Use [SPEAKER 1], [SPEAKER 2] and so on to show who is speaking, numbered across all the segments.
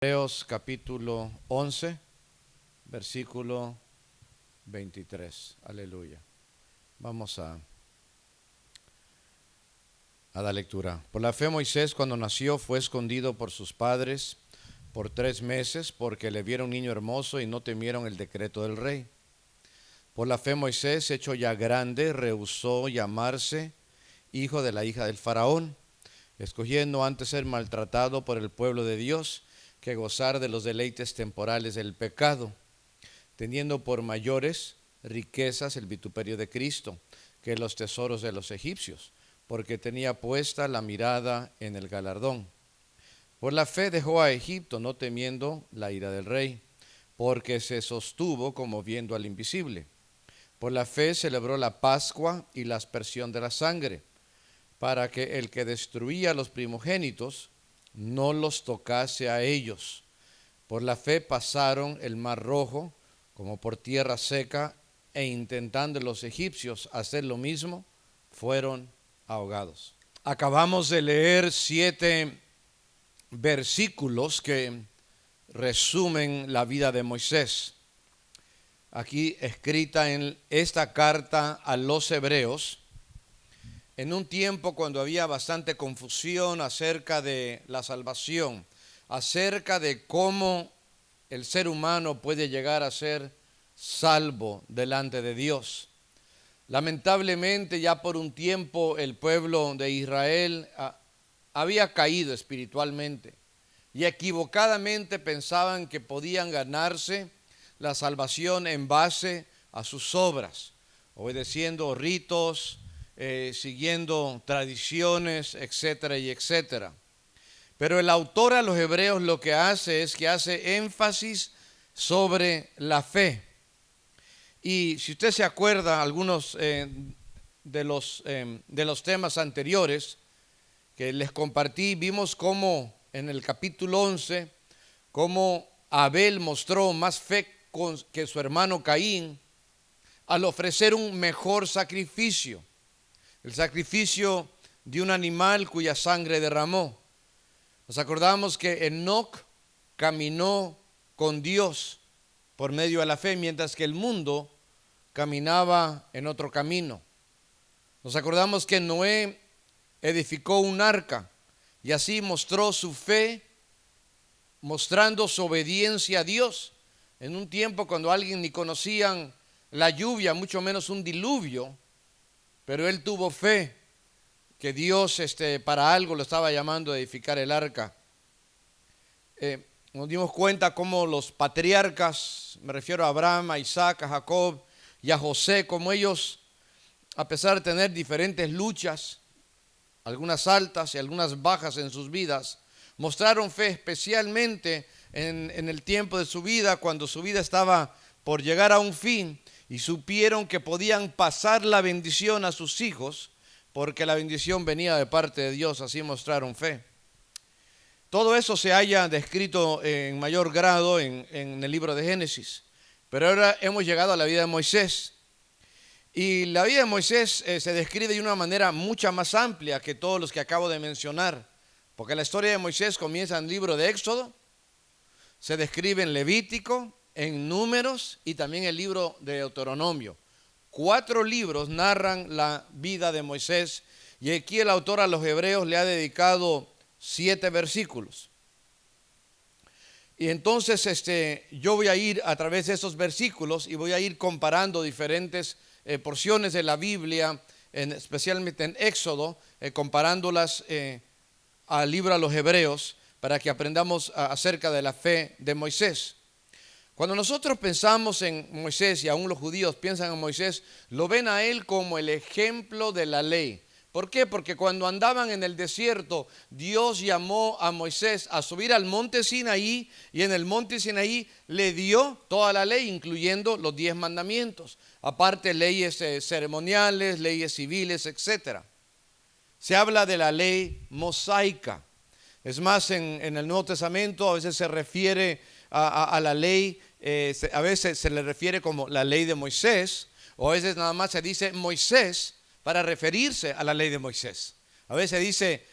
[SPEAKER 1] Hebreos capítulo 11, versículo 23. Aleluya. Vamos a dar lectura. Por la fe Moisés, cuando nació, fue escondido por sus padres por 3 meses porque le vieron un niño hermoso y no temieron el decreto del rey. Por la fe Moisés, hecho ya grande, rehusó llamarse hijo de la hija del faraón, escogiendo antes ser maltratado por el pueblo de Dios que gozar de los deleites temporales del pecado, teniendo por mayores riquezas el vituperio de Cristo que los tesoros de los egipcios, porque tenía puesta la mirada en el galardón. Por la fe dejó a Egipto, no temiendo la ira del rey, porque se sostuvo como viendo al invisible. Por la fe celebró la Pascua y la aspersión de la sangre, para que el que destruía a los primogénitos no los tocase a ellos. Por la fe pasaron el mar rojo como por tierra seca, e intentando los egipcios hacer lo mismo, fueron ahogados. Acabamos de leer 7 versículos que resumen la vida de Moisés. Aquí escrita en esta carta a los hebreos, en un tiempo cuando había bastante confusión acerca de la salvación, acerca de cómo el ser humano puede llegar a ser salvo delante de Dios. Lamentablemente ya por un tiempo el pueblo de Israel había caído espiritualmente y equivocadamente pensaban que podían ganarse la salvación en base a sus obras, obedeciendo ritos, siguiendo tradiciones, etcétera y etcétera. Pero el autor a los hebreos lo que hace es que hace énfasis sobre la fe. Y si usted se acuerda, algunos de los temas anteriores que les compartí, vimos cómo en el capítulo 11, cómo Abel mostró más fe que su hermano Caín al ofrecer un mejor sacrificio, el sacrificio de un animal cuya sangre derramó. Nos acordamos que Enoc caminó con Dios por medio de la fe, mientras que el mundo caminaba en otro camino. Nos acordamos que Noé edificó un arca y así mostró su fe, mostrando su obediencia a Dios en un tiempo cuando alguien ni conocían la lluvia, mucho menos un diluvio, pero él tuvo fe que Dios para algo lo estaba llamando a edificar el arca. Nos dimos cuenta cómo los patriarcas, me refiero a Abraham, a Isaac, a Jacob y a José, como ellos, a pesar de tener diferentes luchas, algunas altas y algunas bajas en sus vidas, mostraron fe especialmente en el tiempo de su vida, cuando su vida estaba por llegar a un fin, y supieron que podían pasar la bendición a sus hijos, porque la bendición venía de parte de Dios. Así mostraron fe. Todo eso se halla descrito en mayor grado en el libro de Génesis. Pero ahora hemos llegado a la vida de Moisés. Y la vida de Moisés se describe de una manera mucho más amplia que todos los que acabo de mencionar. Porque la historia de Moisés comienza en el libro de Éxodo, se describe en Levítico, en Números y también el libro de Deuteronomio. 4 libros narran la vida de Moisés, y aquí el autor a los hebreos le ha dedicado 7 versículos. Y entonces yo voy a ir a través de esos versículos y voy a ir comparando diferentes porciones de la Biblia, especialmente en Éxodo, comparándolas al libro a los hebreos, para que aprendamos acerca de la fe de Moisés. Cuando nosotros pensamos en Moisés, y aún los judíos piensan en Moisés, lo ven a él como el ejemplo de la ley. ¿Por qué? Porque cuando andaban en el desierto, Dios llamó a Moisés a subir al monte Sinaí, y en el monte Sinaí le dio toda la ley, incluyendo los 10 mandamientos, aparte leyes ceremoniales, leyes civiles, etc. Se habla de la ley mosaica. Es más, en el Nuevo Testamento a veces se refiere a la ley, a veces se le refiere como la ley de Moisés, o a veces nada más se dice Moisés para referirse a la ley de Moisés. A veces dice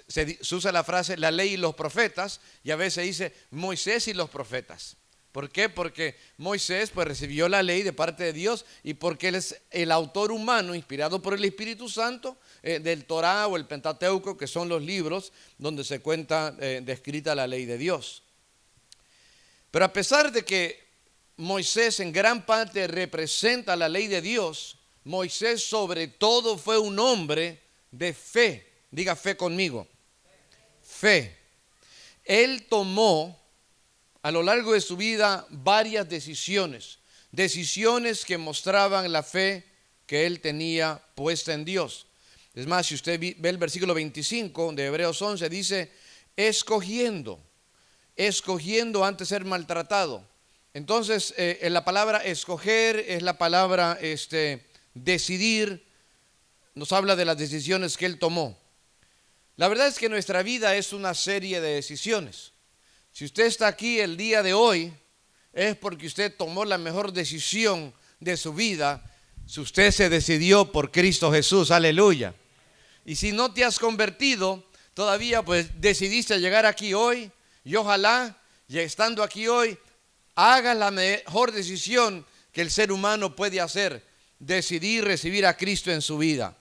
[SPEAKER 1] Se usa la frase la ley y los profetas, y a veces dice Moisés y los profetas. ¿Por qué? Porque Moisés pues recibió la ley de parte de Dios, y porque él es el autor humano inspirado por el Espíritu Santo del Torá o el Pentateuco, que son los libros donde se cuenta descrita la ley de Dios. Pero a pesar de que Moisés en gran parte representa la ley de Dios, Moisés sobre todo fue un hombre de fe. Diga fe conmigo. Fe. Él tomó a lo largo de su vida varias decisiones que mostraban la fe que él tenía puesta en Dios. Es más, si usted ve el versículo 25 de Hebreos 11, dice, escogiendo antes de ser maltratado. Entonces, la palabra escoger es la palabra decidir, nos habla de las decisiones que él tomó. La verdad es que nuestra vida es una serie de decisiones. Si usted está aquí el día de hoy, es porque usted tomó la mejor decisión de su vida, si usted se decidió por Cristo Jesús, aleluya. Y si no te has convertido, todavía pues decidiste llegar aquí hoy, y ojalá, y estando aquí hoy, hagas la mejor decisión que el ser humano puede hacer, decidir recibir a Cristo en su vida.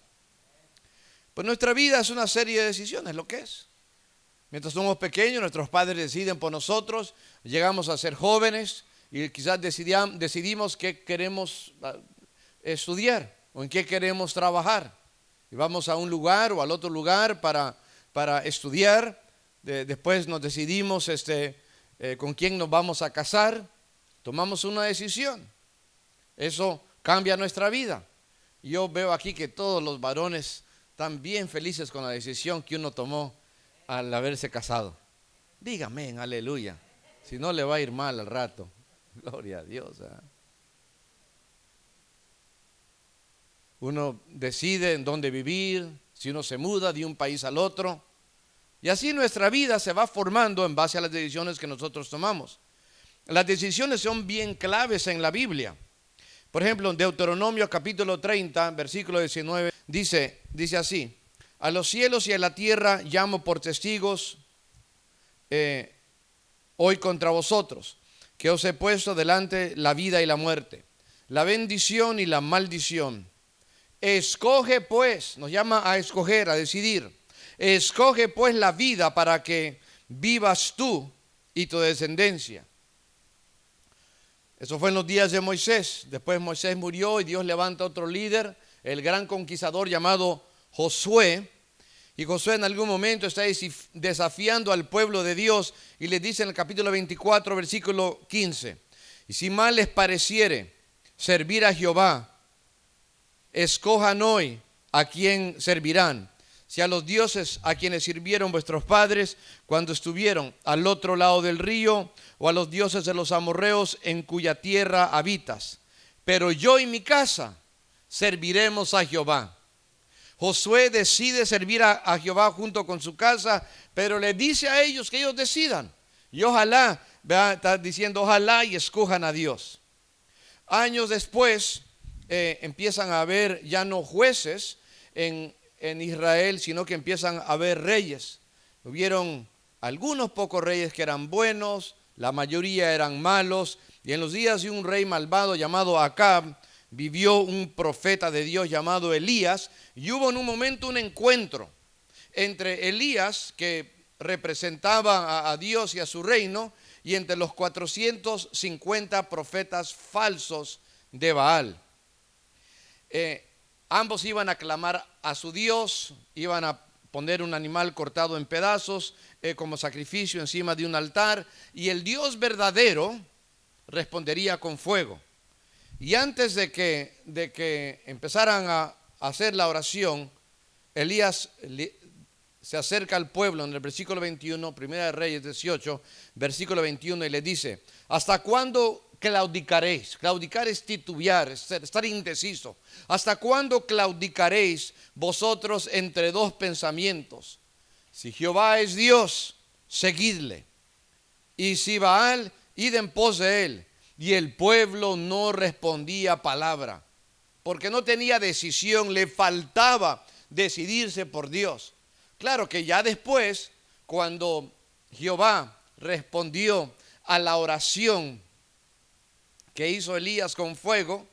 [SPEAKER 1] Pues nuestra vida es una serie de decisiones, lo que es. Mientras somos pequeños, nuestros padres deciden por nosotros, llegamos a ser jóvenes y quizás decidimos qué queremos estudiar o en qué queremos trabajar. Y vamos a un lugar o al otro lugar para estudiar. Después nos decidimos con quién nos vamos a casar. Tomamos una decisión. Eso cambia nuestra vida. Yo veo aquí que todos los varones están bien felices con la decisión que uno tomó al haberse casado. Dígame, aleluya. Si no, le va a ir mal al rato. Gloria a Dios. Uno decide en dónde vivir, si uno se muda de un país al otro. Y así nuestra vida se va formando en base a las decisiones que nosotros tomamos. Las decisiones son bien claves en la Biblia. Por ejemplo, en Deuteronomio capítulo 30, versículo 19, dice así: a los cielos y a la tierra llamo por testigos hoy contra vosotros, que os he puesto delante la vida y la muerte, la bendición y la maldición. Escoge pues, nos llama a escoger, a decidir. Escoge pues la vida para que vivas tú y tu descendencia. Eso fue en los días de Moisés. Después Moisés murió y Dios levanta otro líder, el gran conquistador llamado Josué. Y Josué en algún momento está desafiando al pueblo de Dios y les dice en el capítulo 24, versículo 15: y si mal les pareciere servir a Jehová, escojan hoy a quién servirán, si a los dioses a quienes sirvieron vuestros padres cuando estuvieron al otro lado del río, o a los dioses de los amorreos en cuya tierra habitas. Pero yo y mi casa serviremos a Jehová. Josué decide servir a Jehová junto con su casa, pero le dice a ellos que ellos decidan. Y ojalá, está diciendo ojalá y escojan a Dios. Años después empiezan a haber ya no jueces en Israel, sino que empiezan a haber reyes. Hubieron algunos pocos reyes que eran buenos, la mayoría eran malos. Y en los días de un rey malvado llamado Acab, vivió un profeta de Dios llamado Elías, y hubo en un momento un encuentro entre Elías, que representaba a Dios y a su reino, y entre los 450 profetas falsos de Baal. Ambos iban a clamar a su Dios, iban a poner un animal cortado en pedazos como sacrificio encima de un altar, y el Dios verdadero respondería con fuego. Y antes de que empezaran a hacer la oración, Elías se acerca al pueblo en el versículo 21, Primera de Reyes 18, versículo 21, y le dice: ¿hasta cuándo claudicaréis? Claudicar es titubear, es estar indeciso. ¿Hasta cuándo claudicaréis vosotros entre dos pensamientos? Si Jehová es Dios, seguidle, y si Baal, id en pos de él. Y el pueblo no respondía palabra, porque no tenía decisión, le faltaba decidirse por Dios. Claro que ya después, cuando Jehová respondió a la oración que hizo Elías con fuego,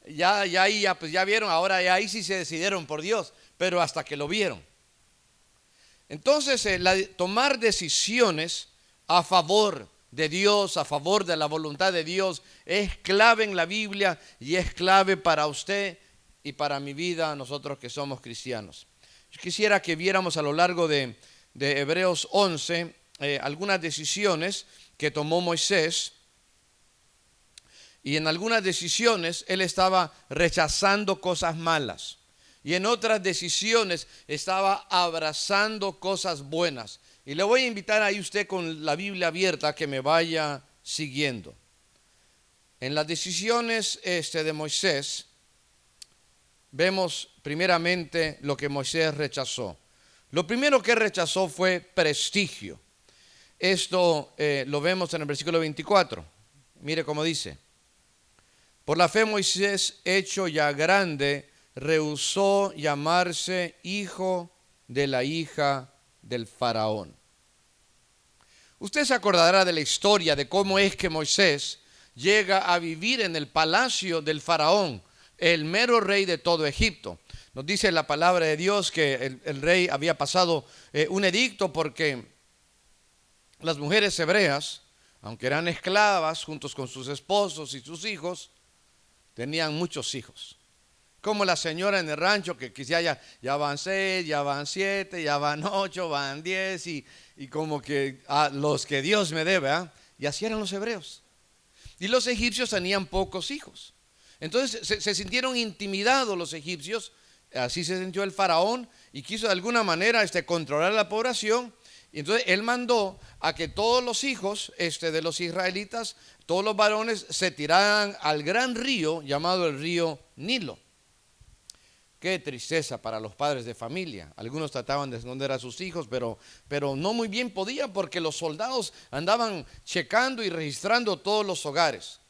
[SPEAKER 1] pues ya vieron, ahora ya ahí sí se decidieron por Dios, pero hasta que lo vieron. Entonces, tomar decisiones a favor de Dios, a favor de la voluntad de Dios, es clave en la Biblia y es clave para usted y para mi vida, nosotros que somos cristianos. Yo quisiera que viéramos a lo largo de Hebreos 11 algunas decisiones que tomó Moisés. Y en algunas decisiones él estaba rechazando cosas malas. Y en otras decisiones estaba abrazando cosas buenas. Y le voy a invitar ahí usted con la Biblia abierta que me vaya siguiendo. En las decisiones de Moisés vemos primeramente lo que Moisés rechazó. Lo primero que rechazó fue prestigio. Esto lo vemos en el versículo 24. Mire cómo dice. Por la fe Moisés, hecho ya grande, rehusó llamarse hijo de la hija del faraón. Usted se acordará de la historia de cómo es que Moisés llega a vivir en el palacio del faraón, el mero rey de todo Egipto. Nos dice la palabra de Dios que el rey había pasado un edicto porque las mujeres hebreas, aunque eran esclavas juntos con sus esposos y sus hijos, tenían muchos hijos. Como la señora en el rancho que quizá ya van 6, ya van 7, ya van 8, van 10 y como que a los que Dios me debe, ¿eh? Y así eran los hebreos. Y los egipcios tenían pocos hijos. Entonces se sintieron intimidados los egipcios, así se sintió el faraón y quiso de alguna manera controlar la población. Y entonces él mandó a que todos los hijos de los israelitas, todos los varones, se tiraran al gran río llamado el río Nilo. Qué tristeza para los padres de familia. Algunos trataban de esconder a sus hijos, pero no muy bien podían porque los soldados andaban checando y registrando todos los hogares.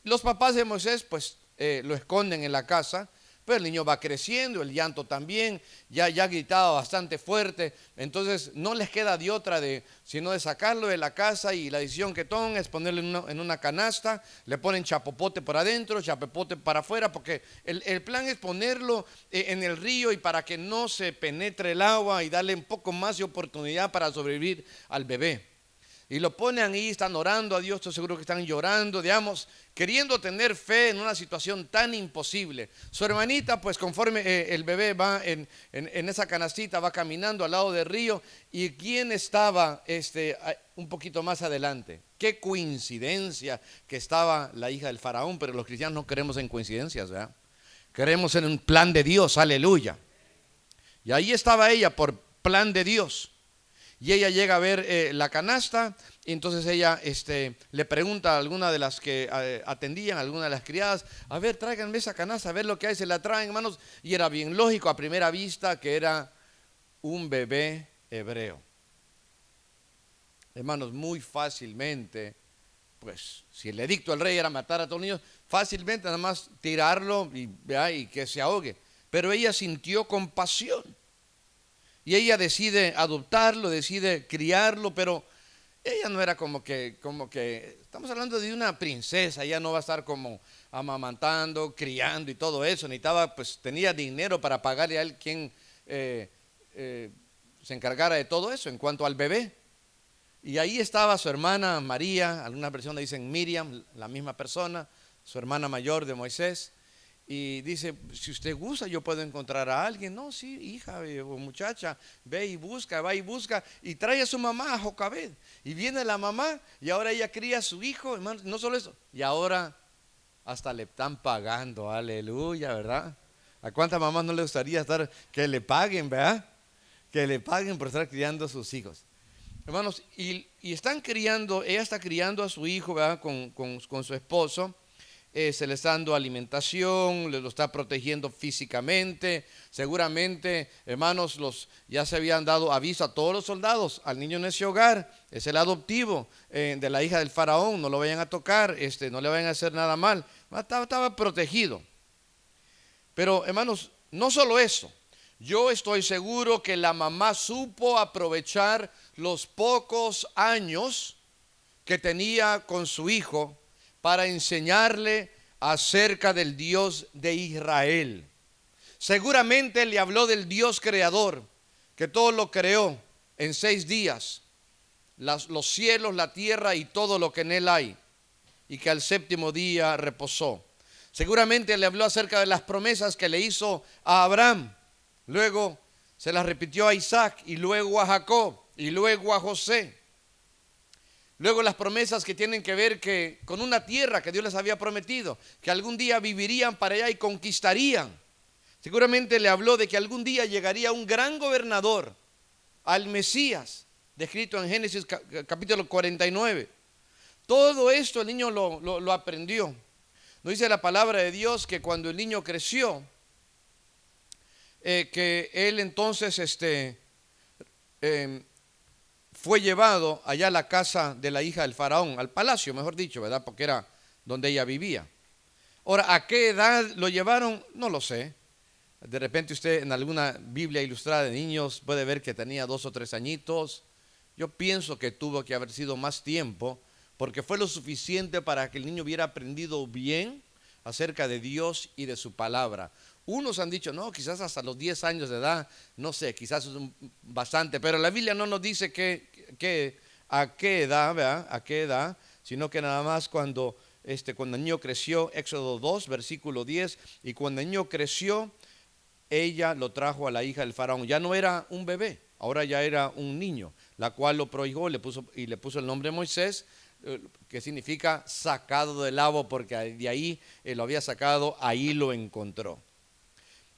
[SPEAKER 1] Los papás de Moisés pues lo esconden en la casa. Pero el niño va creciendo, el llanto también, ya gritaba bastante fuerte, entonces no les queda de otra sino de sacarlo de la casa y la decisión que toman es ponerlo en una canasta, le ponen chapopote por adentro, chapopote para afuera, porque el plan es ponerlo en el río y para que no se penetre el agua y darle un poco más de oportunidad para sobrevivir al bebé. Y lo ponen ahí, están orando a Dios, estoy seguro que están llorando, digamos, queriendo tener fe en una situación tan imposible. Su hermanita, pues conforme el bebé va en esa canastita, va caminando al lado del río. ¿Y quién estaba un poquito más adelante? Qué coincidencia que estaba la hija del faraón, pero los cristianos no creemos en coincidencias, ¿verdad? Creemos en un plan de Dios, aleluya. Y ahí estaba ella por plan de Dios. Y ella llega a ver la canasta y entonces ella le pregunta a alguna de las que atendían, a alguna de las criadas, a ver, tráiganme esa canasta, a ver lo que hay, se la traen, hermanos. Y era bien lógico a primera vista que era un bebé hebreo. Hermanos, muy fácilmente, pues si el edicto del rey era matar a todos los niños, fácilmente nada más tirarlo y que se ahogue. Pero ella sintió compasión. Y ella decide adoptarlo, decide criarlo, pero ella no era como que, estamos hablando de una princesa, ella no va a estar como amamantando, criando y todo eso, tenía dinero para pagarle a él quien se encargara de todo eso en cuanto al bebé. Y ahí estaba su hermana María, algunas versiones dicen Miriam, la misma persona, su hermana mayor de Moisés. Y dice, si usted gusta, yo puedo encontrar a alguien. No, sí, hija o muchacha, va y busca y trae a su mamá a Jocabed. Y viene la mamá y ahora ella cría a su hijo, hermano, no solo eso. Y ahora hasta le están pagando, aleluya, ¿verdad? ¿A cuántas mamás no le gustaría que le paguen, verdad? Que le paguen por estar criando a sus hijos. Hermanos, y están criando, ella está criando a su hijo, ¿verdad? Con su esposo. Se le está dando alimentación, le lo está protegiendo físicamente. Seguramente, hermanos, ya se habían dado aviso a todos los soldados, al niño en ese hogar, es el adoptivo de la hija del faraón, no lo vayan a tocar, no le vayan a hacer nada mal. Estaba protegido. Pero, hermanos, no solo eso, Yo estoy seguro que la mamá supo aprovechar los pocos años que tenía con su hijo para enseñarle acerca del Dios de Israel. Seguramente le habló del Dios creador, que todo lo creó en 6 días, los cielos, la tierra y todo lo que en él hay, y que al séptimo día reposó. Seguramente le habló acerca de las promesas que le hizo a Abraham, luego se las repitió a Isaac y luego a Jacob y luego a José. Luego las promesas que tienen que ver con una tierra que Dios les había prometido, que algún día vivirían para allá y conquistarían. Seguramente le habló de que algún día llegaría un gran gobernador, al Mesías, descrito en Génesis capítulo 49. Todo esto el niño lo aprendió. Nos dice la palabra de Dios que cuando el niño creció, que él entonces fue llevado allá a la casa de la hija del faraón, al palacio, mejor dicho, ¿verdad? Porque era donde ella vivía. Ahora, ¿a qué edad lo llevaron? No lo sé. De repente usted en alguna Biblia ilustrada de niños puede ver que tenía 2 o 3 añitos. Yo pienso que tuvo que haber sido más tiempo, porque fue lo suficiente para que el niño hubiera aprendido bien acerca de Dios y de su palabra. Unos han dicho, no, quizás hasta los 10 años de edad, no sé, quizás es bastante, pero la Biblia no nos dice a qué edad, ¿verdad? A qué edad, sino que nada más cuando el niño creció, Éxodo 2, versículo 10, y cuando el niño creció, ella lo trajo a la hija del faraón. Ya no era un bebé, ahora ya era un niño, la cual lo prohijó y le puso el nombre de Moisés, que significa sacado del agua, porque de ahí lo había sacado, ahí lo encontró.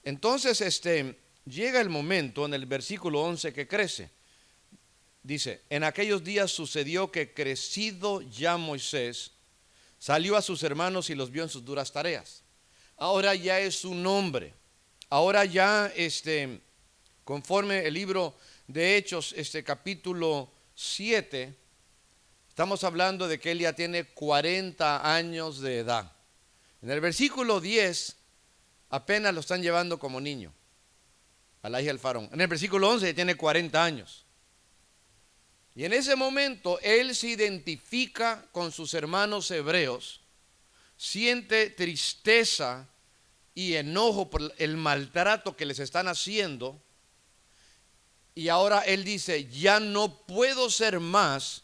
[SPEAKER 1] Entonces llega el momento en el versículo 11 que crece. Dice, en aquellos días sucedió que crecido ya Moisés, salió a sus hermanos y los vio en sus duras tareas. Ahora ya es un hombre. Ahora ya conforme el libro de Hechos, capítulo 7, estamos hablando de que él ya tiene 40 años de edad. En el versículo 10 apenas lo están llevando como niño a la hija del faraón. En el versículo 11 ya tiene 40 años. Y en ese momento él se identifica con sus hermanos hebreos, siente tristeza y enojo por el maltrato que les están haciendo, y ahora él dice, ya no puedo ser más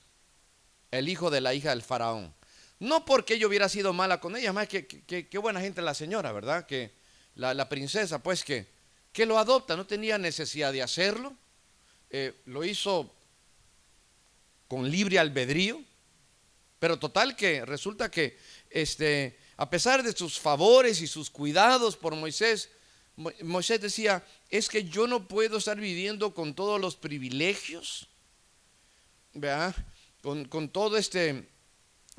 [SPEAKER 1] el hijo de la hija del faraón. No porque ella hubiera sido mala con ella, más que buena gente la señora, ¿verdad? Que la princesa, pues que lo adopta, no tenía necesidad de hacerlo, lo hizo con libre albedrío, pero total que resulta que a pesar de sus favores y sus cuidados por Moisés, Moisés decía, es que yo no puedo estar viviendo con todos los privilegios, ¿verdad? Con todo este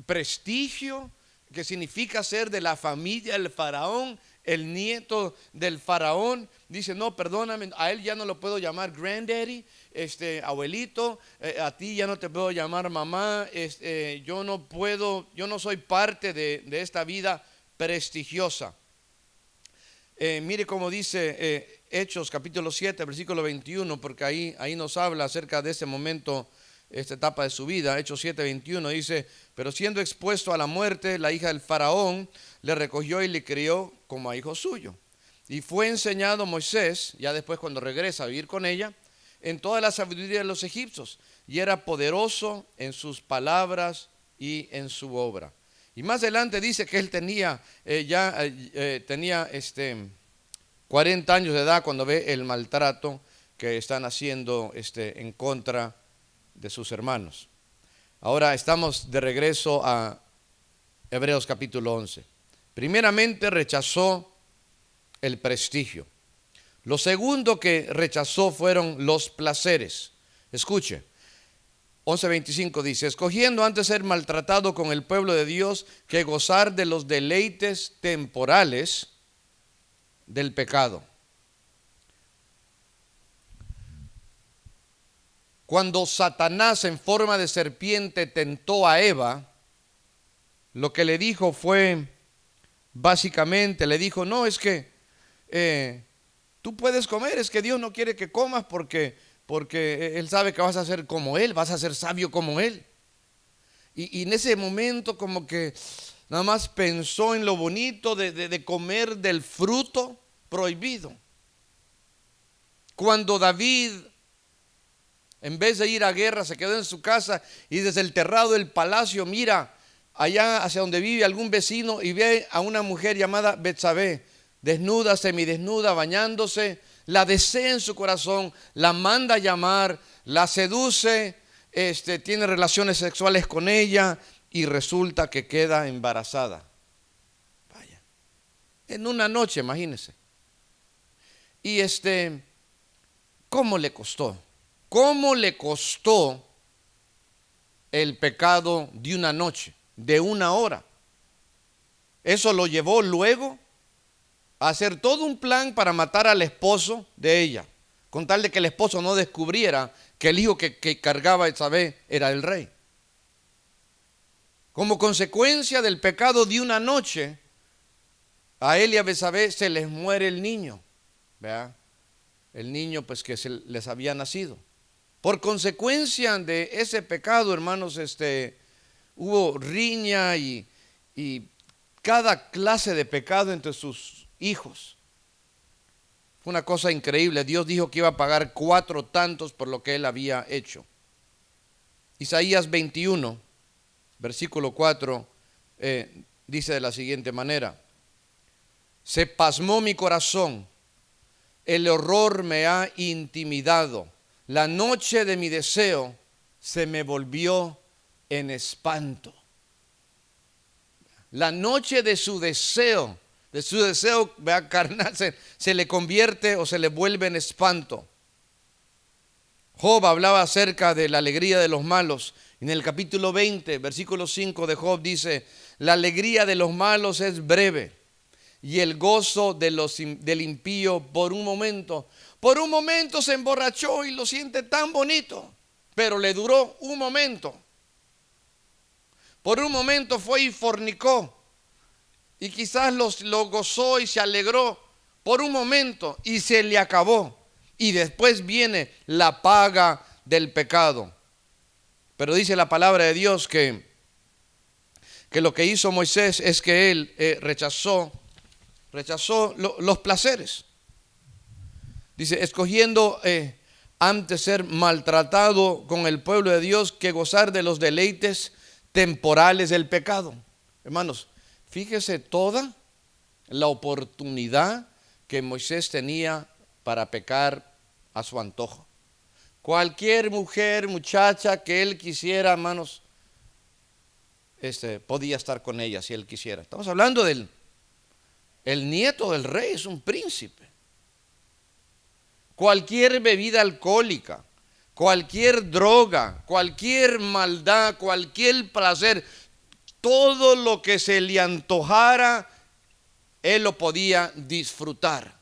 [SPEAKER 1] prestigio que significa ser de la familia del faraón, el nieto del faraón. Dice, no, perdóname, a él ya no lo puedo llamar granddaddy, abuelito, a ti ya no te puedo llamar mamá, yo no soy parte de esta vida prestigiosa. Mire cómo dice Hechos capítulo 7, versículo 21, porque ahí nos habla acerca de ese momento, esta etapa de su vida. Hechos 7, 21 dice, pero siendo expuesto a la muerte, la hija del faraón le recogió y le crió como a hijo suyo. Y fue enseñado Moisés, ya después cuando regresa a vivir con ella, en toda la sabiduría de los egipcios, y era poderoso en sus palabras y en su obra. Y más adelante dice que él tenía 40 años de edad cuando ve el maltrato que están haciendo en contra de sus hermanos. Ahora estamos de regreso a Hebreos capítulo 11. Primeramente rechazó el prestigio. Lo segundo que rechazó fueron los placeres. Escuche, 11:25 dice, escogiendo antes ser maltratado con el pueblo de Dios que gozar de los deleites temporales del pecado. Cuando Satanás en forma de serpiente tentó a Eva, lo que le dijo fue, básicamente le dijo, no, es que Tú puedes comer, es que Dios no quiere que comas porque Él sabe que vas a ser como Él, vas a ser sabio como Él. Y en ese momento como que nada más pensó en lo bonito de comer del fruto prohibido. Cuando David, en vez de ir a guerra, se quedó en su casa y desde el terrado del palacio mira allá hacia donde vive algún vecino y ve a una mujer llamada Betsabé, desnuda, semidesnuda, bañándose, la desea en su corazón, la manda a llamar, la seduce, tiene relaciones sexuales con ella y resulta que queda embarazada. Vaya, en una noche, imagínense. Y ¿cómo le costó? ¿Cómo le costó el pecado de una noche, de una hora? Eso lo llevó luego a hacer todo un plan para matar al esposo de ella, con tal de que el esposo no descubriera que el hijo que cargaba Betsabé era el rey. Como consecuencia del pecado de una noche, a él y a Betsabé se les muere el niño, ¿verdad? El niño pues que les había nacido. Por consecuencia de ese pecado, hermanos, hubo riña y cada clase de pecado entre sus hijos. Fue una cosa increíble. Dios dijo que iba a pagar 4 tantos por lo que él había hecho. Isaías 21, versículo 4, dice de la siguiente manera: se pasmó mi corazón, el horror me ha intimidado, la noche de mi deseo se me volvió en espanto. La noche de su deseo vea, carnal, se le convierte o se le vuelve en espanto. Job hablaba acerca de la alegría de los malos. En el capítulo 20, versículo 5 de Job dice: la alegría de los malos es breve y el gozo del impío por un momento se emborrachó y lo siente tan bonito, pero le duró un momento. Por un momento fue y fornicó y quizás lo gozó y se alegró por un momento y se le acabó. Y después viene la paga del pecado. Pero dice la palabra de Dios que lo que hizo Moisés es que él rechazó los placeres. Dice, escogiendo antes ser maltratado con el pueblo de Dios que gozar de los deleites temporales del pecado. Hermanos, fíjese toda la oportunidad que Moisés tenía para pecar a su antojo. Cualquier mujer, muchacha que él quisiera, hermanos, podía estar con ella si él quisiera. Estamos hablando del nieto del rey, es un príncipe. Cualquier bebida alcohólica, cualquier droga, cualquier maldad, cualquier placer, todo lo que se le antojara, él lo podía disfrutar.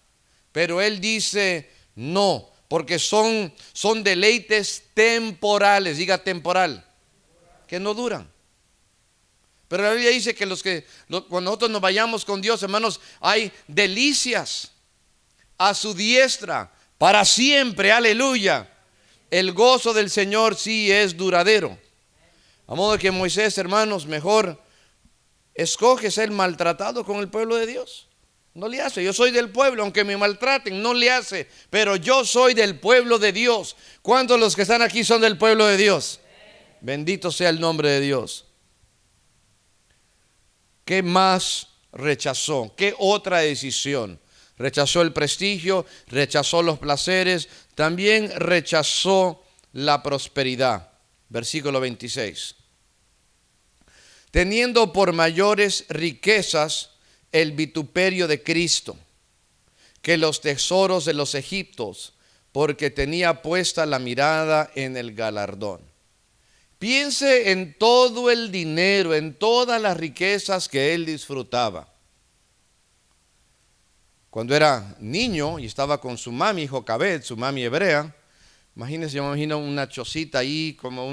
[SPEAKER 1] Pero él dice no, porque son deleites temporales, diga temporal, que no duran. Pero la Biblia dice que cuando nosotros nos vayamos con Dios, hermanos, hay delicias a su diestra para siempre, aleluya. El gozo del Señor sí es duradero. A modo que Moisés, hermanos, mejor escoge ser maltratado con el pueblo de Dios. No le hace, yo soy del pueblo, aunque me maltraten, no le hace, pero yo soy del pueblo de Dios. ¿Cuántos de los que están aquí son del pueblo de Dios? Bendito sea el nombre de Dios. ¿Qué más rechazó? ¿Qué otra decisión? Rechazó el prestigio, rechazó los placeres, también rechazó la prosperidad. Versículo 26. Teniendo por mayores riquezas el vituperio de Cristo que los tesoros de los egipcios, porque tenía puesta la mirada en el galardón. Piense en todo el dinero, en todas las riquezas que él disfrutaba. Cuando era niño y estaba con su mami, Jocabed, su mami hebrea, imagínense, yo me imagino una chocita ahí, como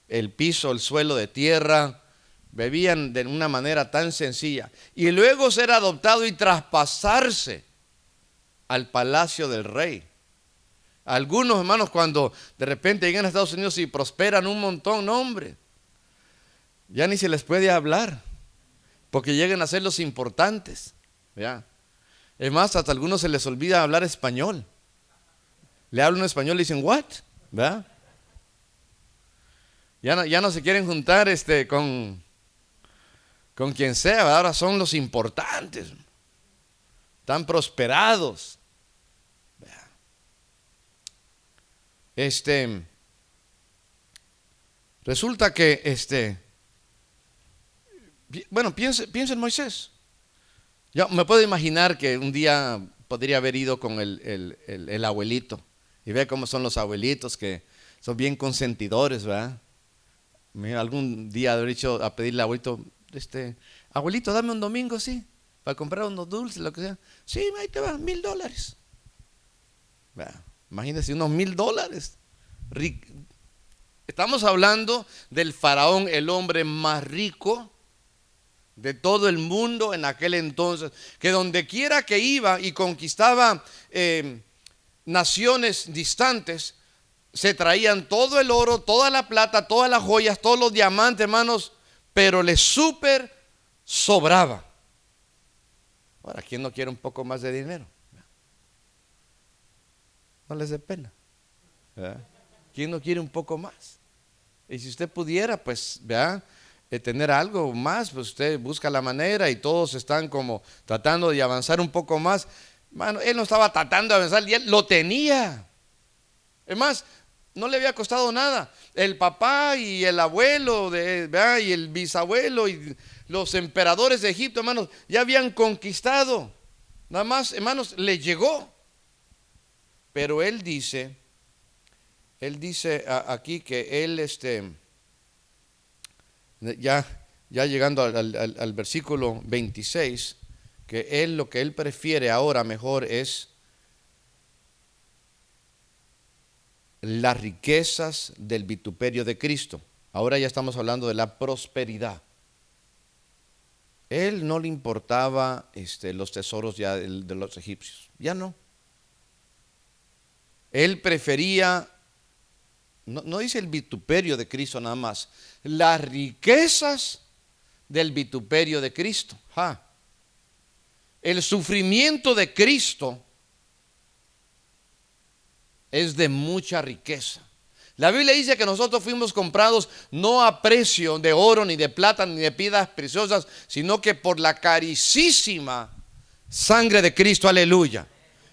[SPEAKER 1] el piso, el suelo de tierra. Bebían de una manera tan sencilla. Y luego ser adoptado y traspasarse al palacio del rey. Algunos hermanos cuando de repente llegan a Estados Unidos y prosperan un montón, no hombre, ya ni se les puede hablar, porque llegan a ser los importantes, ¿ya? Es más, hasta a algunos se les olvida hablar español. Le hablan español y dicen, ¿what? ¿Verdad? Ya no se quieren juntar con quien sea, ¿verdad? Ahora son los importantes, están prosperados. Resulta que bueno, piensa en Moisés. Yo me puedo imaginar que un día podría haber ido con el abuelito y ve cómo son los abuelitos, que son bien consentidores, ¿verdad? Algún día haber dicho a pedirle al abuelito, abuelito, dame un domingo, sí, para comprar unos dulces, lo que sea. Sí, ahí te va, $1,000. ¿Verdad? Imagínense, unos $1,000. Estamos hablando del faraón, el hombre más rico de todo el mundo en aquel entonces, que donde quiera que iba y conquistaba naciones distantes, se traían todo el oro, toda la plata, todas las joyas, todos los diamantes, hermanos, pero le súper sobraba. Ahora, ¿quién no quiere un poco más de dinero? No les dé pena, ¿verdad? ¿Quién no quiere un poco más? Y si usted pudiera, pues, ¿verdad?, tener algo más, pues usted busca la manera y todos están como tratando de avanzar un poco más. Mano, él no estaba tratando de avanzar, y él lo tenía. Es más, no le había costado nada. El papá y el abuelo, ¿verdad?, y el bisabuelo y los emperadores de Egipto, hermanos, ya habían conquistado. Nada más, hermanos, le llegó. Pero él dice aquí que él ya llegando al versículo 26, que él lo que él prefiere ahora mejor es las riquezas del vituperio de Cristo. Ahora ya estamos hablando de la prosperidad. Él no le importaba los tesoros ya de los egipcios, ya no. Él prefería, no dice el vituperio de Cristo nada más, las riquezas del vituperio de Cristo. El sufrimiento de Cristo es de mucha riqueza. La Biblia dice que nosotros fuimos comprados no a precio de oro, ni de plata, ni de piedras preciosas, sino que por la carísima sangre de Cristo, aleluya,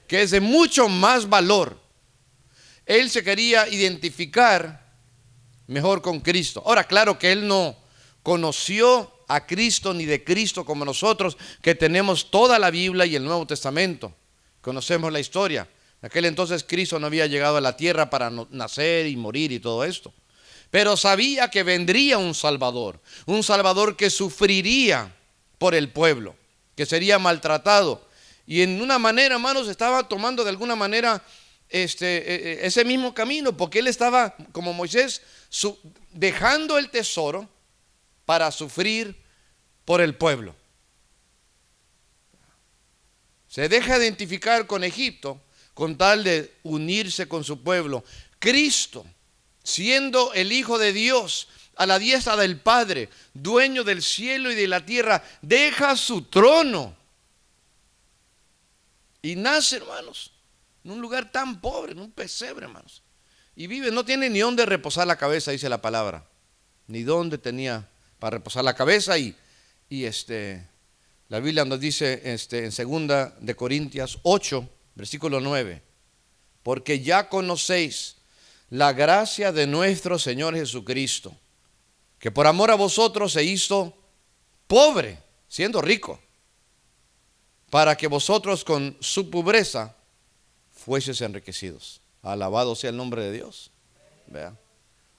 [SPEAKER 1] que es de mucho más valor. Él se quería identificar mejor con Cristo. Ahora, claro que él no conoció a Cristo ni de Cristo como nosotros, que tenemos toda la Biblia y el Nuevo Testamento. Conocemos la historia. En aquel entonces Cristo no había llegado a la tierra para nacer y morir y todo esto. Pero sabía que vendría un Salvador que sufriría por el pueblo, que sería maltratado. Y en una manera, hermanos, estaba tomando de alguna manera ese mismo camino, porque él estaba como Moisés dejando el tesoro para sufrir por el pueblo. Se deja identificar con Egipto con tal de unirse con su pueblo. Cristo, siendo el Hijo de Dios a la diestra del Padre, dueño del cielo y de la tierra, deja su trono y nace, hermanos, en un lugar tan pobre, en un pesebre, hermanos, y vive, no tiene ni dónde reposar la cabeza, dice la palabra, ni dónde tenía para reposar la cabeza. Y la Biblia nos dice en 2 de Corintios 8, versículo 9, porque ya conocéis la gracia de nuestro Señor Jesucristo, que por amor a vosotros se hizo pobre, siendo rico, para que vosotros con su pobreza fueseis enriquecidos. Alabado sea el nombre de Dios. ¿Vea?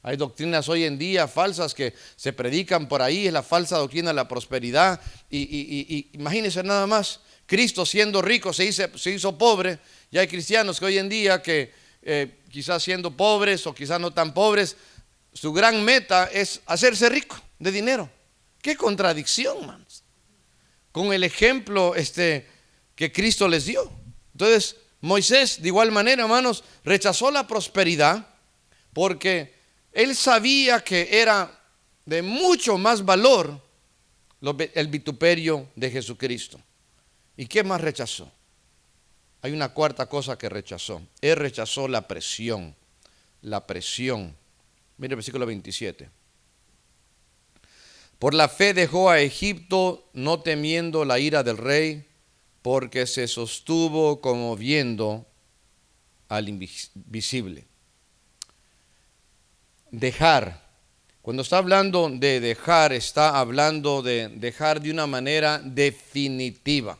[SPEAKER 1] Hay doctrinas hoy en día falsas que se predican por ahí, es la falsa doctrina de la prosperidad. Y imagínense nada más, Cristo siendo rico se hizo pobre. Y hay cristianos que hoy en día que quizás siendo pobres o quizás no tan pobres, su gran meta es hacerse rico de dinero. Qué contradicción, manos, con el ejemplo que Cristo les dio. Entonces, Moisés, de igual manera, hermanos, rechazó la prosperidad porque él sabía que era de mucho más valor el vituperio de Jesucristo. ¿Y qué más rechazó? Hay una cuarta cosa que rechazó. Él rechazó la presión. La presión. Mire el versículo 27. Por la fe dejó a Egipto, no temiendo la ira del rey, porque se sostuvo como viendo al invisible. Dejar. Cuando está hablando de dejar, está hablando de dejar de una manera definitiva.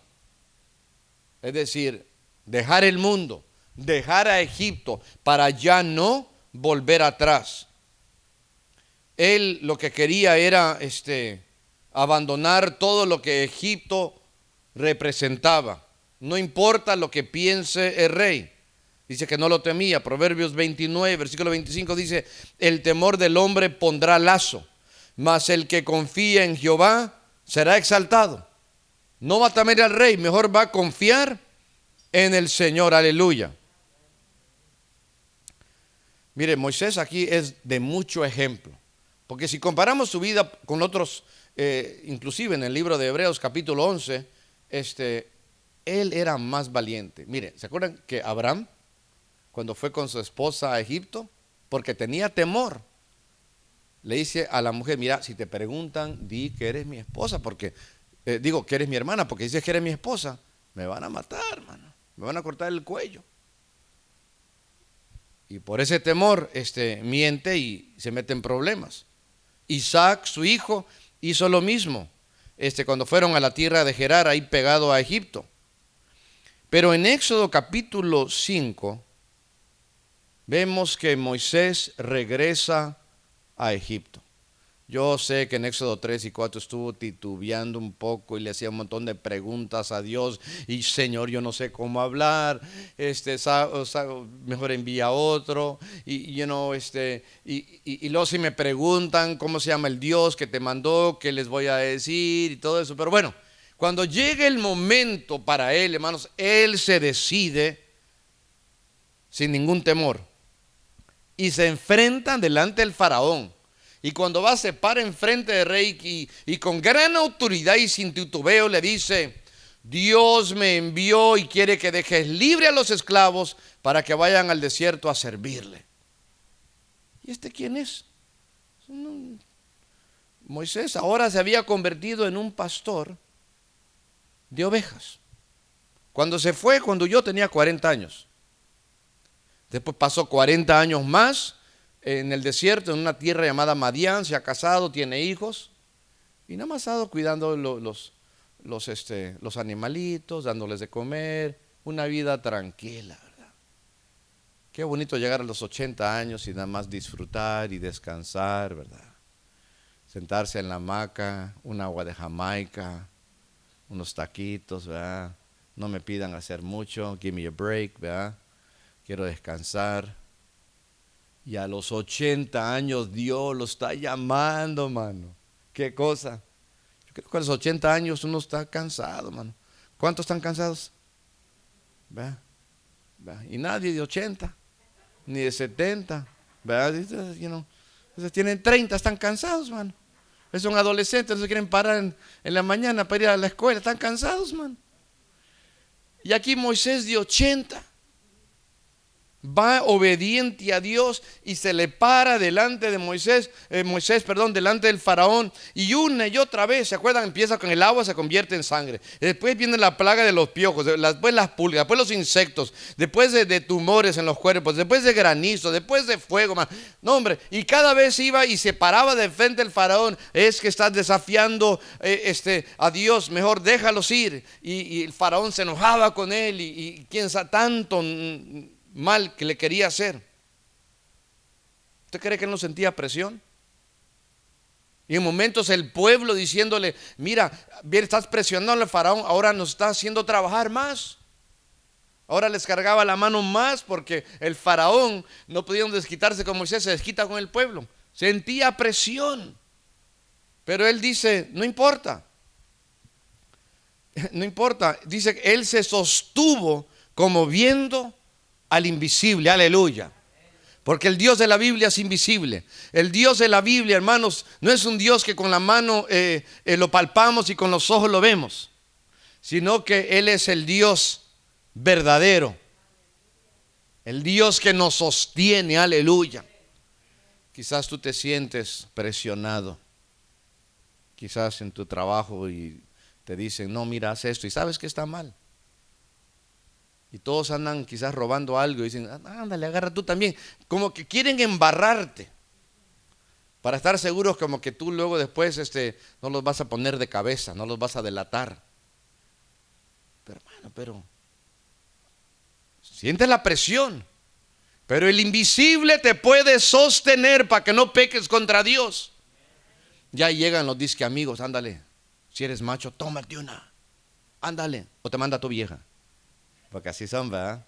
[SPEAKER 1] Es decir, dejar el mundo, dejar a Egipto para ya no volver atrás. Él lo que quería era abandonar todo lo que Egipto representaba. No importa lo que piense el rey. Dice que no lo temía. Proverbios 29, versículo 25 dice: el temor del hombre pondrá lazo, mas el que confía en Jehová será exaltado. No va a temer al rey, mejor va a confiar en el Señor. Aleluya. Mire, Moisés aquí es de mucho ejemplo. Porque si comparamos su vida con otros, inclusive en el libro de Hebreos capítulo 11, él era más valiente. Mire, ¿se acuerdan que Abraham, cuando fue con su esposa a Egipto, porque tenía temor, le dice a la mujer: mira, si te preguntan, di que eres mi esposa, porque digo que eres mi hermana, porque dices que eres mi esposa, me van a matar, hermano, me van a cortar el cuello. Y por ese temor miente y se mete en problemas. Isaac, su hijo, hizo lo mismo cuando fueron a la tierra de Gerar, ahí pegado a Egipto. Pero en Éxodo capítulo 5 vemos que Moisés regresa a Egipto. Yo sé que en Éxodo 3 y 4 estuvo titubeando un poco y le hacía un montón de preguntas a Dios. Y Señor, yo no sé cómo hablar, mejor envía a otro. Y luego si me preguntan cómo se llama el Dios que te mandó, qué les voy a decir y todo eso. Pero bueno, cuando llegue el momento para él, hermanos, él se decide sin ningún temor y se enfrenta delante del faraón. Y cuando va, se para enfrente del rey y con gran autoridad y sin titubeo le dice: Dios me envió y quiere que dejes libre a los esclavos para que vayan al desierto a servirle. ¿Y quién es? Moisés ahora se había convertido en un pastor de ovejas. Cuando se fue, cuando yo tenía 40 años. Después pasó 40 años más en el desierto, en una tierra llamada Madián. Se ha casado, tiene hijos y nada más ha estado cuidando los animalitos, dándoles de comer, una vida tranquila, ¿verdad? Qué bonito llegar a los 80 años y nada más disfrutar y descansar, ¿verdad? Sentarse en la hamaca, un agua de Jamaica, unos taquitos, ¿verdad? No me pidan hacer mucho, give me a break, ¿verdad? Quiero descansar. Y a los 80 años Dios lo está llamando, mano. ¿Qué cosa? Yo creo que a los 80 años uno está cansado, mano. ¿Cuántos están cansados? ¿Ve? Y nadie de 80, ni de 70. ¿Verdad? Entonces tienen 30, están cansados, mano. Son adolescentes, no se quieren parar en la mañana para ir a la escuela. Están cansados, mano. Y aquí Moisés de 80 va obediente a Dios y se le para delante de Moisés, delante del faraón, y una y otra vez, ¿se acuerdan? Empieza con el agua, se convierte en sangre. Después viene la plaga de los piojos, después las pulgas, después los insectos, después de tumores en los cuerpos, después de granizo, después de fuego, man. No, hombre, y cada vez iba y se paraba de frente del faraón. Es que estás desafiando a Dios, mejor déjalos ir. Y el faraón se enojaba con él y quién sabe tanto mal que le quería hacer. ¿Usted cree que él no sentía presión? Y en momentos el pueblo diciéndole: mira, bien, estás presionando al faraón, ahora nos está haciendo trabajar más. Ahora les cargaba la mano más porque el faraón no podía desquitarse con Moisés, se desquita con el pueblo. Sentía presión. Pero él dice: no importa. No importa. Dice que él se sostuvo como viendo al invisible. Aleluya. Porque el Dios de la Biblia es invisible. El Dios de la Biblia, hermanos, no es un Dios que con la mano lo palpamos y con los ojos lo vemos, sino que Él es el Dios verdadero, el Dios que nos sostiene. Aleluya. Quizás tú te sientes presionado, quizás en tu trabajo, y te dicen, no, mira, haz esto, y sabes que está mal. Y todos andan quizás robando algo y dicen, ándale, agarra tú también. Como que quieren embarrarte para estar seguros como que tú luego después no los vas a poner de cabeza, no los vas a delatar. Pero hermano, pero sientes la presión. Pero el invisible te puede sostener para que no peques contra Dios. Ya llegan los disque amigos, ándale. Si eres macho, tómate una. Ándale. O te manda tu vieja. Porque así son, ¿verdad?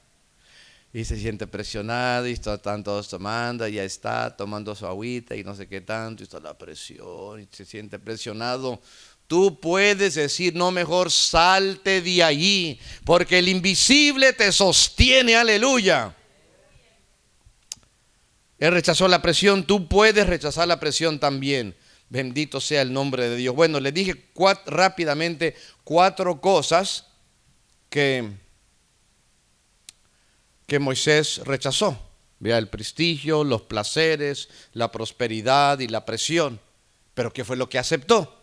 [SPEAKER 1] Y se siente presionado y están todos tomando, ya está tomando su agüita y no sé qué tanto, y está la presión y se siente presionado. Tú puedes decir, no, mejor salte de allí, porque el invisible te sostiene. Aleluya. Él rechazó la presión, tú puedes rechazar la presión también. Bendito sea el nombre de Dios. Bueno, le dije rápidamente 4 cosas que Moisés rechazó. Vea, el prestigio, los placeres, la prosperidad y la presión. Pero ¿qué fue lo que aceptó?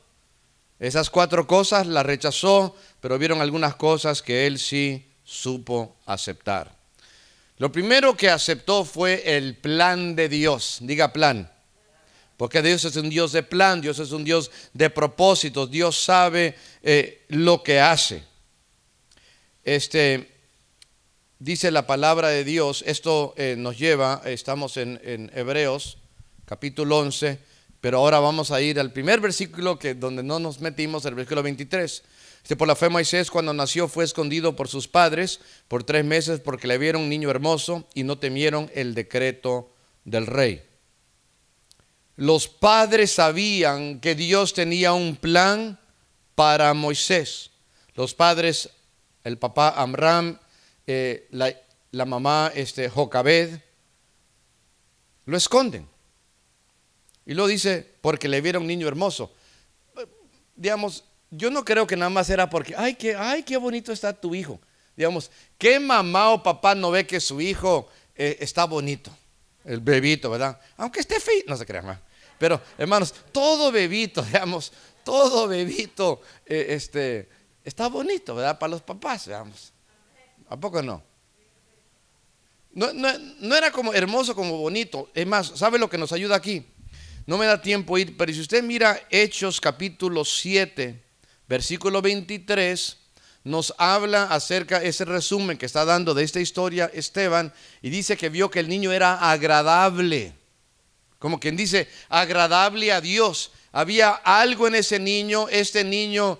[SPEAKER 1] Esas 4 cosas las rechazó, pero vieron algunas cosas que él sí supo aceptar. Lo primero que aceptó fue el plan de Dios. Diga plan. Porque Dios es un Dios de plan, Dios es un Dios de propósitos, Dios sabe lo que hace. Dice la palabra de Dios, esto nos lleva, estamos en Hebreos capítulo 11, pero ahora vamos a ir al primer versículo donde no nos metimos, el versículo 23. Por la fe Moisés cuando nació fue escondido por sus padres por 3 meses porque le vieron un niño hermoso y no temieron el decreto del rey. Los padres sabían que Dios tenía un plan para Moisés. Los padres, el papá Amram, la mamá Jocabed, lo esconden. Y lo dice porque le vieron un niño hermoso. Digamos, yo no creo que nada más era porque, ay, qué bonito está tu hijo. Digamos, ¿qué mamá o papá no ve que su hijo está bonito? El bebito, ¿verdad? Aunque esté feo, no se crean, ¿verdad? Pero hermanos, todo bebito, digamos, todo bebito está bonito, ¿verdad? Para los papás, digamos. ¿A poco no? No era como hermoso, como bonito. Es más, ¿sabe lo que nos ayuda aquí? No me da tiempo ir, pero si usted mira Hechos capítulo 7, versículo 23, nos habla acerca de ese resumen que está dando de esta historia Esteban, y dice que vio que el niño era agradable, como quien dice, agradable a Dios. Había algo en ese niño, este niño,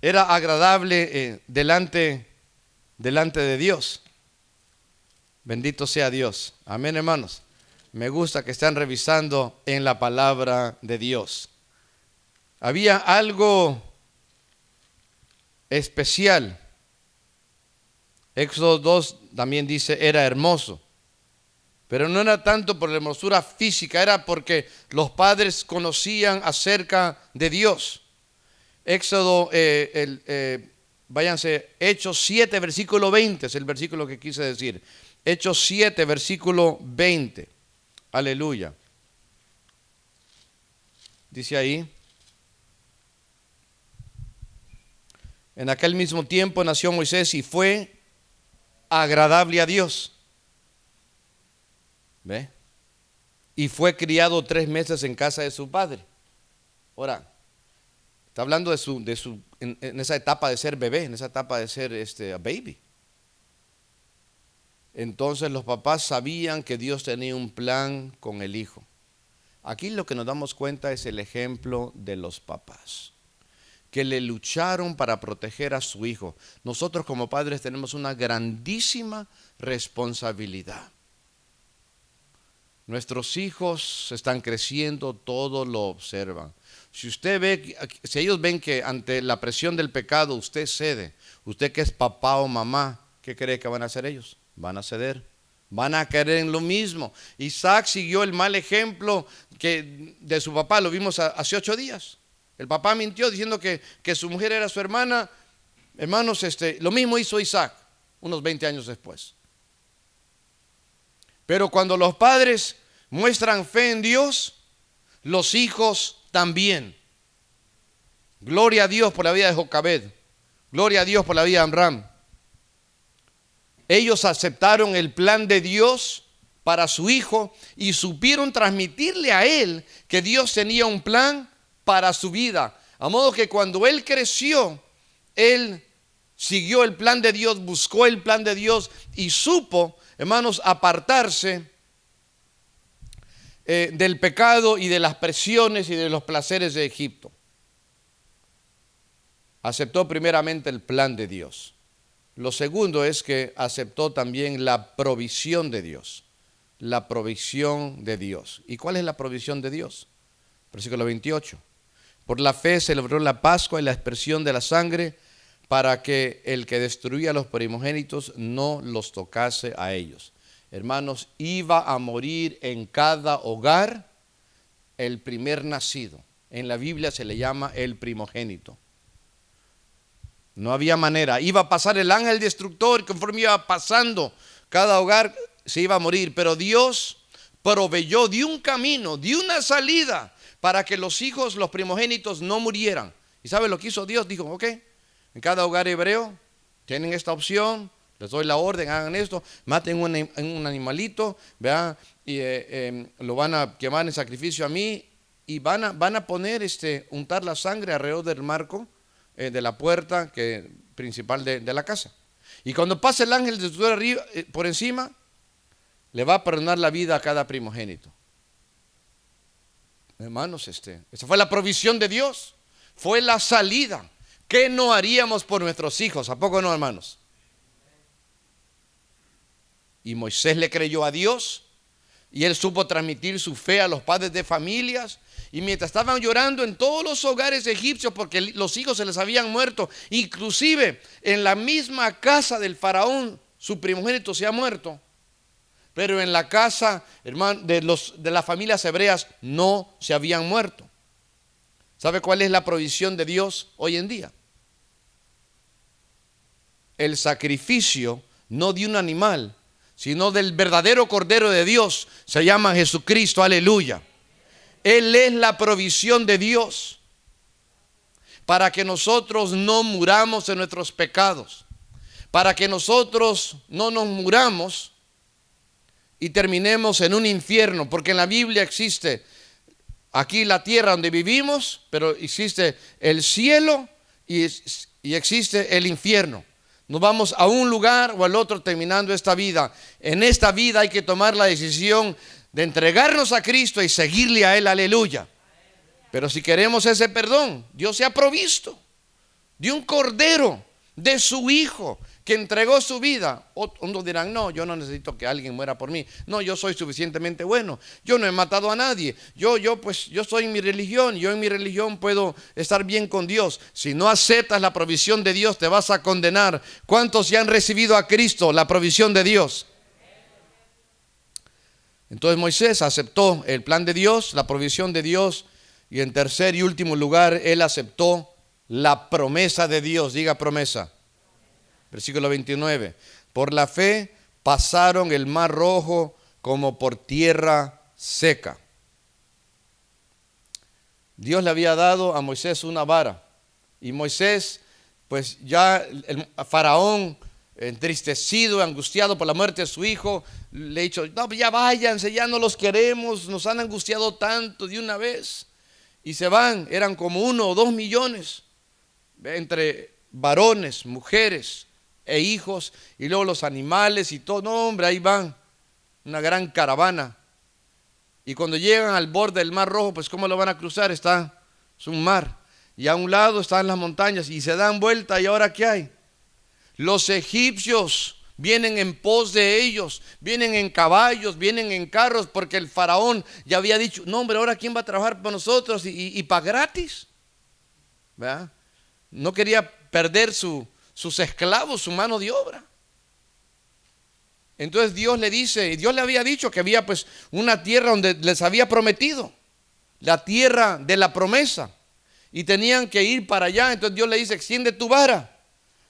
[SPEAKER 1] era agradable delante de Dios. Bendito sea Dios. Amén, hermanos. Me gusta que están revisando en la palabra de Dios. Había algo especial. Éxodo 2 también dice, era hermoso. Pero no era tanto por la hermosura física, era porque los padres conocían acerca de Dios. Éxodo, váyanse, Hechos 7, versículo 20, es el versículo que quise decir. Hechos 7, versículo 20. Aleluya. Dice ahí, en aquel mismo tiempo nació Moisés y fue agradable a Dios. ¿Ve? Y fue criado 3 meses en casa de su padre. Ahora, está hablando en esa etapa de ser bebé, en esa etapa de ser baby. Entonces los papás sabían que Dios tenía un plan con el hijo. Aquí lo que nos damos cuenta es el ejemplo de los papás, que le lucharon para proteger a su hijo. Nosotros como padres tenemos una grandísima responsabilidad. Nuestros hijos están creciendo, todo lo observan. Si usted ve, si ellos ven que ante la presión del pecado usted cede, usted que es papá o mamá, ¿qué cree que van a hacer ellos? Van a ceder, van a caer en lo mismo. Isaac siguió el mal ejemplo de su papá, lo vimos hace 8 días. El papá mintió diciendo que su mujer era su hermana. Hermanos, lo mismo hizo Isaac unos 20 años después. Pero cuando los padres muestran fe en Dios, los hijos también. Gloria a Dios por la vida de Jocabed. Gloria a Dios por la vida de Amram. Ellos aceptaron el plan de Dios para su hijo y supieron transmitirle a él que Dios tenía un plan para su vida. A modo que cuando él creció, él siguió el plan de Dios, buscó el plan de Dios y supo, hermanos, apartarse del pecado y de las presiones y de los placeres de Egipto. Aceptó primeramente el plan de Dios. Lo segundo es que aceptó también la provisión de Dios. La provisión de Dios. ¿Y cuál es la provisión de Dios? Versículo 28. Por la fe celebró la Pascua y la expresión de la sangre para que el que destruía a los primogénitos no los tocase a ellos. Hermanos, iba a morir en cada hogar el primer nacido. En la Biblia se le llama el primogénito. No había manera. Iba a pasar el ángel destructor, conforme iba pasando cada hogar se iba a morir. Pero Dios proveyó de un camino, de una salida para que los hijos, los primogénitos no murieran. ¿Y sabe lo que hizo Dios? Dijo, ok, en cada hogar hebreo tienen esta opción. Les doy la orden, hagan esto, maten un animalito, ¿verdad? Y lo van a quemar en sacrificio a mí y van a poner, untar la sangre alrededor del marco de la puerta principal de la casa. Y cuando pase el ángel de Dios arriba, por encima, le va a perdonar la vida a cada primogénito. Hermanos, esa fue la provisión de Dios, fue la salida. ¿Qué no haríamos por nuestros hijos? ¿A poco no, hermanos? Y Moisés le creyó a Dios y él supo transmitir su fe a los padres de familias. Y mientras estaban llorando en todos los hogares egipcios porque los hijos se les habían muerto, inclusive en la misma casa del faraón su primogénito se ha muerto, pero en la casa, hermano, de las familias hebreas no se habían muerto. ¿Sabe cuál es la provisión de Dios hoy en día? El sacrificio no de un animal, sino del verdadero Cordero de Dios. Se llama Jesucristo, aleluya. Él es la provisión de Dios para que nosotros no muramos en nuestros pecados, para que nosotros no nos muramos y terminemos en un infierno, porque en la Biblia existe aquí la tierra donde vivimos, pero existe el cielo y existe el infierno. Nos vamos a un lugar o al otro terminando esta vida. En esta vida hay que tomar la decisión de entregarnos a Cristo y seguirle a Él, aleluya. Pero si queremos ese perdón, Dios se ha provisto de un cordero, de su Hijo, que entregó su vida. Unos dirán, no, yo no necesito que alguien muera por mí. No, yo soy suficientemente bueno. Yo no he matado a nadie. Yo soy en mi religión. Yo en mi religión puedo estar bien con Dios. Si no aceptas la provisión de Dios, te vas a condenar. ¿Cuántos ya han recibido a Cristo, la provisión de Dios? Entonces Moisés aceptó el plan de Dios, la provisión de Dios. Y en tercer y último lugar, él aceptó la promesa de Dios. Diga promesa. Versículo 29. Por la fe pasaron el mar rojo como por tierra seca. Dios le había dado a Moisés una vara. Y Moisés, pues ya el faraón, entristecido, angustiado por la muerte de su hijo, le ha dicho, no, ya váyanse, ya no los queremos, nos han angustiado tanto de una vez. Y se van, eran como 1 o 2 millones, entre varones, mujeres e hijos, y luego los animales y todo. No, hombre, ahí van, una gran caravana. Y cuando llegan al borde del Mar Rojo, pues ¿cómo lo van a cruzar? Es un mar, y a un lado están las montañas, y se dan vuelta. ¿Y ahora qué hay? Los egipcios vienen en pos de ellos, vienen en caballos, vienen en carros, porque el faraón ya había dicho, no hombre, ahora ¿quién va a trabajar para nosotros y para gratis? ¿Verdad? No quería perder sus esclavos, su mano de obra. Entonces Dios le dice, Dios le había dicho que había pues una tierra donde les había prometido, la tierra de la promesa, y tenían que ir para allá. Entonces Dios le dice, extiende tu vara,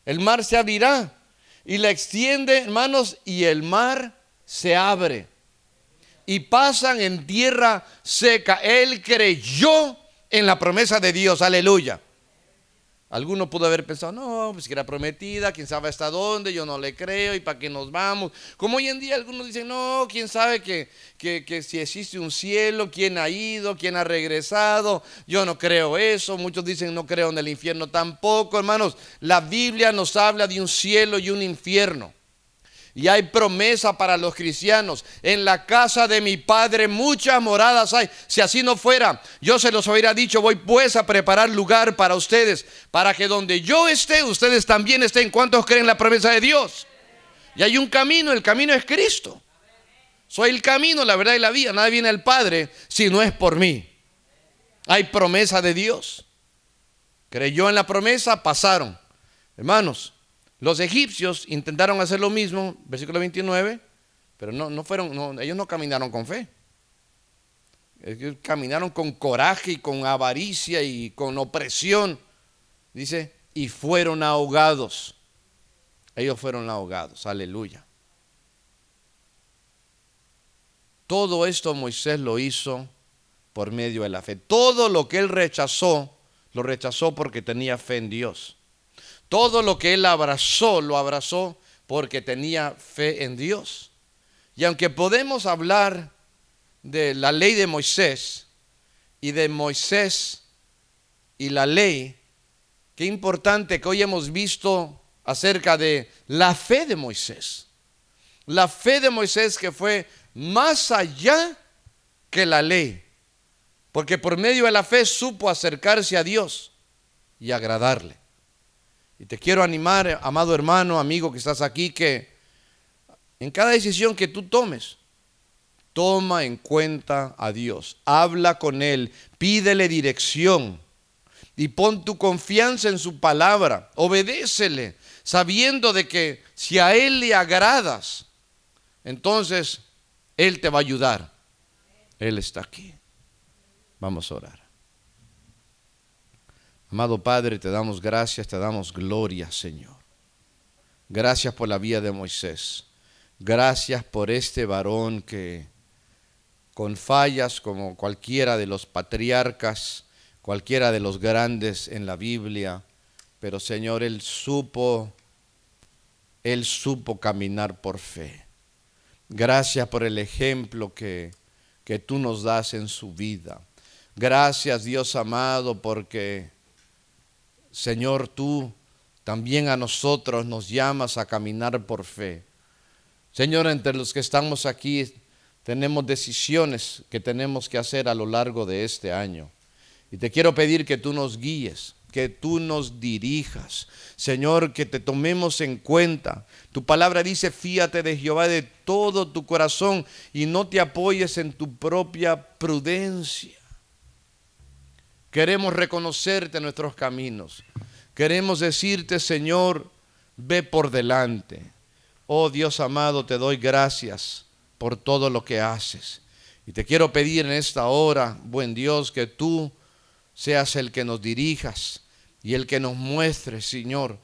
[SPEAKER 1] el mar se abrirá, y la extiende, hermanos, y el mar se abre, y pasan en tierra seca. Él creyó en la promesa de Dios, aleluya. Alguno pudo haber pensado, no, pues que era prometida, quién sabe hasta dónde, yo no le creo, y para qué nos vamos. Como hoy en día algunos dicen, no, quién sabe que si existe un cielo, quién ha ido, quién ha regresado, yo no creo eso. Muchos dicen, no creo en el infierno tampoco. Hermanos, la Biblia nos habla de un cielo y un infierno. Y hay promesa para los cristianos. En la casa de mi Padre muchas moradas hay. Si así no fuera, yo se los hubiera dicho, voy pues a preparar lugar para ustedes, para que donde yo esté, ustedes también estén. ¿Cuántos creen la promesa de Dios? Y hay un camino, el camino es Cristo. Soy el camino, la verdad y la vida. Nadie viene al Padre si no es por mí. Hay promesa de Dios. Creyó en la promesa, pasaron. Hermanos, los egipcios intentaron hacer lo mismo, versículo 29, pero ellos no caminaron con fe. Ellos caminaron con coraje y con avaricia y con opresión. Dice, y fueron ahogados. Ellos fueron ahogados, aleluya. Todo esto Moisés lo hizo por medio de la fe. Todo lo que él rechazó, lo rechazó porque tenía fe en Dios. Todo lo que él abrazó, lo abrazó porque tenía fe en Dios. Y aunque podemos hablar de la ley de Moisés y de Moisés y la ley, qué importante que hoy hemos visto acerca de la fe de Moisés. La fe de Moisés que fue más allá que la ley, porque por medio de la fe supo acercarse a Dios y agradarle. Y te quiero animar, amado hermano, amigo que estás aquí, que en cada decisión que tú tomes, toma en cuenta a Dios, habla con Él, pídele dirección y pon tu confianza en su palabra, obedécele, sabiendo de que si a Él le agradas, entonces Él te va a ayudar. Él está aquí. Vamos a orar. Amado Padre, te damos gracias, te damos gloria, Señor. Gracias por la vida de Moisés. Gracias por este varón que con fallas como cualquiera de los patriarcas, cualquiera de los grandes en la Biblia, pero Señor, él supo caminar por fe. Gracias por el ejemplo que tú nos das en su vida. Gracias, Dios amado, porque Señor, tú también a nosotros nos llamas a caminar por fe. Señor, entre los que estamos aquí tenemos decisiones que tenemos que hacer a lo largo de este año. Y te quiero pedir que tú nos guíes, que tú nos dirijas. Señor, que te tomemos en cuenta. Tu palabra dice, fíate de Jehová de todo tu corazón y no te apoyes en tu propia prudencia. Queremos reconocerte en nuestros caminos. Queremos decirte, Señor, ve por delante. Oh Dios amado, te doy gracias por todo lo que haces. Y te quiero pedir en esta hora, buen Dios, que tú seas el que nos dirijas y el que nos muestre, Señor,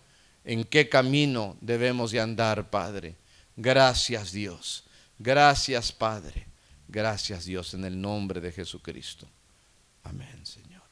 [SPEAKER 1] en qué camino debemos de andar, Padre. Gracias, Dios. Gracias, Padre. Gracias, Dios, en el nombre de Jesucristo. Amén, Señor.